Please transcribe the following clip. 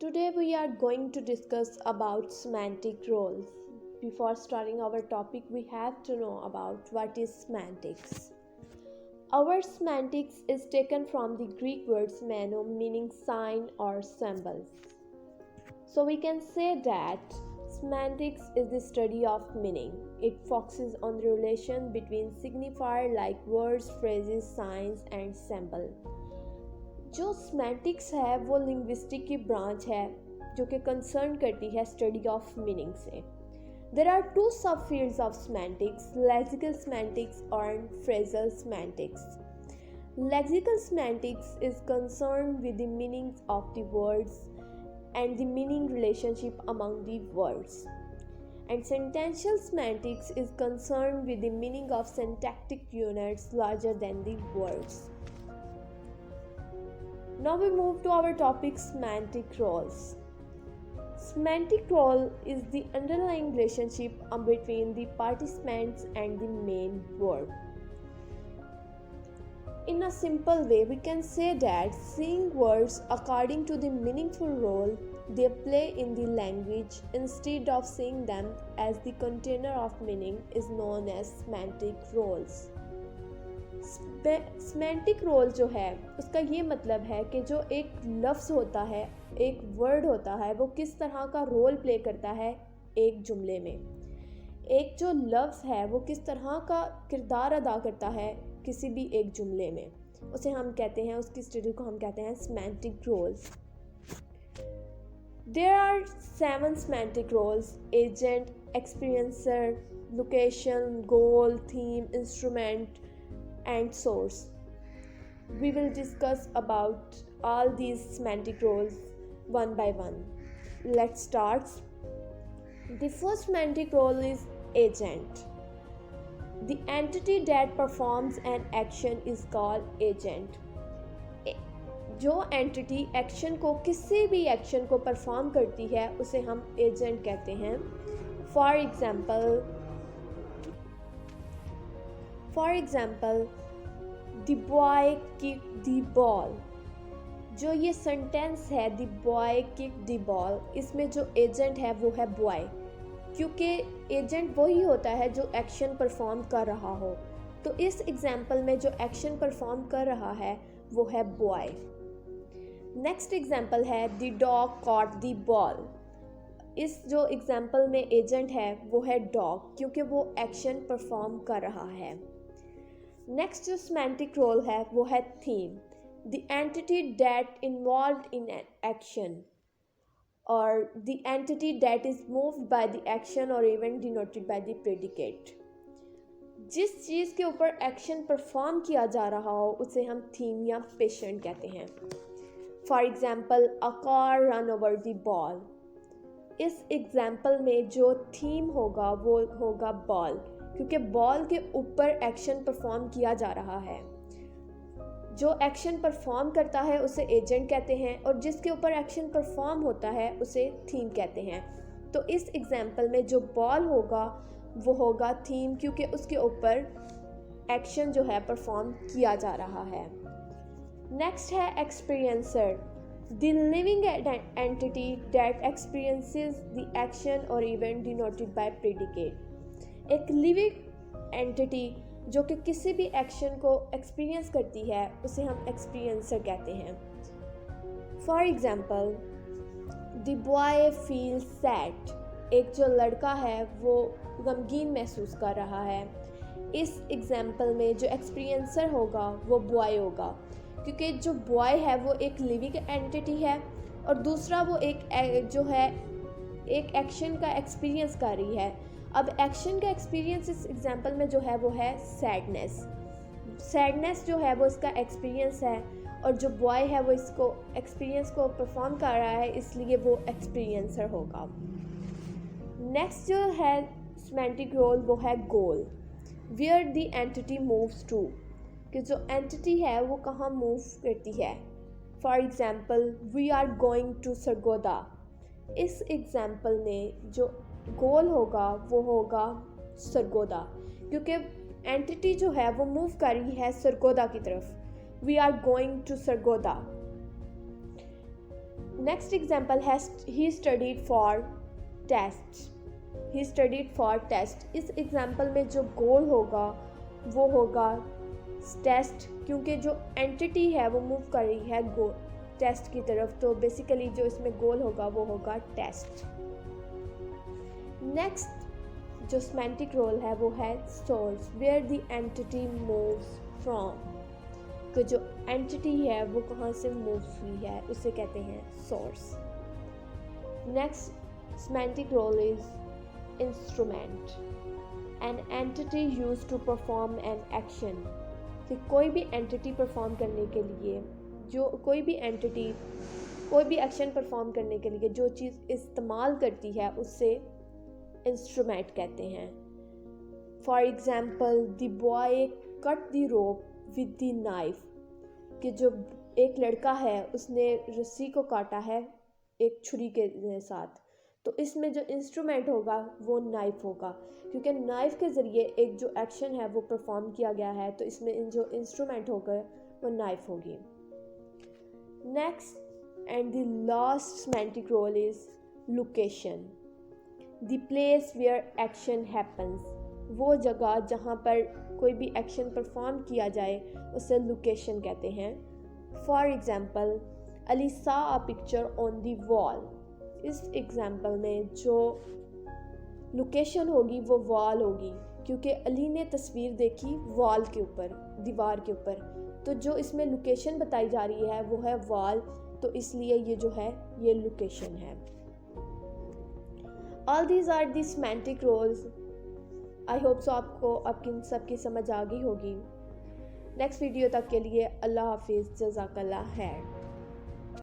Today we are going to discuss about semantic roles. Before starting our topic, we have to know about what is semantics. Our semantics is taken from the Greek word semano meaning sign or symbols. So we can say that semantics is the study of meaning. It focuses on the relation between signifier like words, phrases, signs and symbol. जो semantics है वो linguistic की branch है जो कि concern करती है study of meaning से. There are two sub fields of semantics, lexical semantics और phrasal semantics. Lexical semantics is concern with the meanings of the words and the meaning relationship among the words. And sentential semantics is concerned with the meaning of syntactic units larger than the words. Now we move to our topic semantic roles. Semantic role is the underlying relationship between the participants and the main verb. In a simple way, we can say that seeing words according to the meaningful role they play in the language instead of seeing them as the container of meaning is known as semantic roles. Semantic role जो है उसका ये मतलब है कि जो एक लफ्ज़ होता है, एक वर्ड होता है, वो किस तरह का रोल प्ले करता है एक जुमले में. एक जो लफ्ज़ है वो किस तरह का किरदार अदा करता है किसी भी एक जुमले में, उसे हम कहते हैं, उसकी स्टडी को हम कहते हैं semantic roles. There are 7 semantic roles: agent, experiencer, location, goal, theme, instrument and source. We will discuss about all these semantic roles one by one. Let's start. The first semantic role is agent. The entity that performs an action is called agent. जो entity action को, किसी भी action को perform करती है उसे हम agent कहते हैं. For example the boy kick the ball. जो ये सेंटेंस है the boy kick the ball, इसमें जो एजेंट है वो है बॉय, क्योंकि एजेंट वही होता है जो एक्शन परफॉर्म कर रहा हो. तो इस एग्जाम्पल में जो एक्शन परफॉर्म कर रहा है वो है बॉय. नेक्स्ट एग्जाम्पल है the dog caught the ball. इस जो एग्जाम्पल में एजेंट है वो है डॉग, क्योंकि वो एक्शन परफॉर्म कर रहा है. नेक्स्ट जो सेमेंटिक रोल है वो है theme. The entity that involved in an action और the entity that is moved by the action और event denoted by the predicate. जिस चीज़ के ऊपर एक्शन परफॉर्म किया जा रहा हो उसे हम थीम या पेशेंट कहते हैं. For example a car run over the ball. इस एग्जाम्पल में जो थीम होगा वो होगा बॉल, क्योंकि बॉल के ऊपर एक्शन परफॉर्म किया जा रहा है. जो एक्शन परफॉर्म करता है उसे एजेंट कहते हैं और जिसके ऊपर एक्शन परफॉर्म होता है उसे थीम कहते हैं. तो इस एग्जाम्पल में जो बॉल होगा वो होगा थीम, क्योंकि उसके ऊपर एक्शन जो है परफॉर्म किया जा रहा है. नेक्स्ट है experiencer. The living entity that experiences the action और इवेंट डिनोटेड बाय प्रेडिकेट. एक लिविंग एंटिटी जो कि किसी भी एक्शन को एक्सपीरियंस करती है उसे हम एक्सपीरियंसर कहते हैं. For example the boy feel sad. एक जो लड़का है वो गमगीन महसूस कर रहा है. इस एग्जाम्पल में जो एक्सपीरियंसर होगा वो बॉय होगा, क्योंकि जो बॉय है वो एक लिविंग एंटिटी है और दूसरा वो एक जो है एक एक्शन का एक्सपीरियंस कर रही है. अब एक्शन का एक्सपीरियंस इस एग्जाम्पल में जो है वो है सैडनेस. सैडनेस जो है वो इसका एक्सपीरियंस है और जो बॉय है वो इसको एक्सपीरियंस को परफॉर्म कर रहा है, इसलिए वो एक्सपीरियंसर होगा. नेक्स्ट जो है सेमेंटिक रोल वो है goal. Where the entity moves to, कि जो एंटिटी है वो कहाँ मूव करती है. For example we are going to Sargodha. इस एग्जाम्पल में जो गोल होगा वो होगा सरगोदा, क्योंकि एंटिटी जो है वो मूव कर रही है सरगोदा की तरफ. We are going to Sargodha. Next example है he studied for test. He studied for test. इस एग्जाम्पल में जो गोल होगा वो होगा टेस्ट, क्योंकि जो एंटिटी है वो मूव कर रही है गोल टेस्ट की तरफ, तो बेसिकली जो इसमें गोल होगा वो होगा टेस्ट। नेक्स्ट जो सेमेंटिक रोल है वो है source, where the entity moves from. तो जो एंटिटी है वो कहाँ से मूव हुई है उसे कहते हैं source. Next semantic role is instrument, an entity used to perform an action. तो कोई भी एंटिटी परफॉर्म करने के लिए, जो कोई भी एंटिटी कोई भी एक्शन परफॉर्म करने के लिए जो चीज़ इस्तेमाल करती है उससे इंस्ट्रूमेंट कहते हैं। For example the boy cut the rope with the knife, कि जो एक लड़का है उसने रस्सी को काटा है एक छुरी के साथ, तो इसमें जो इंस्ट्रूमेंट होगा वो नाइफ होगा, क्योंकि नाइफ के ज़रिए एक जो एक्शन है वो परफॉर्म किया गया है, तो इसमें जो इंस्ट्रूमेंट होगा वो नाइफ होगी। Next and the last semantic role is location, the place where action happens. वो जगह जहाँ पर कोई भी एक्शन परफॉर्म किया जाए उसे लोकेशन कहते हैं। फॉर एग्जाम्पल अली सा a picture on the wall. इस एग्जाम्पल में जो लोकेशन होगी वो वॉल होगी, क्योंकि अली ने तस्वीर देखी वॉल के ऊपर, दीवार के ऊपर, तो जो इसमें लोकेशन बताई जा रही है वो है वॉल, तो इसलिए ये जो है ये लोकेशन है। All these are the semantic roles. I hope so आपको आपकी सबकी समझ आ गई होगी। नेक्स्ट वीडियो तक के लिए अल्लाह हाफिज़, जज़ाकल्लाह खैर।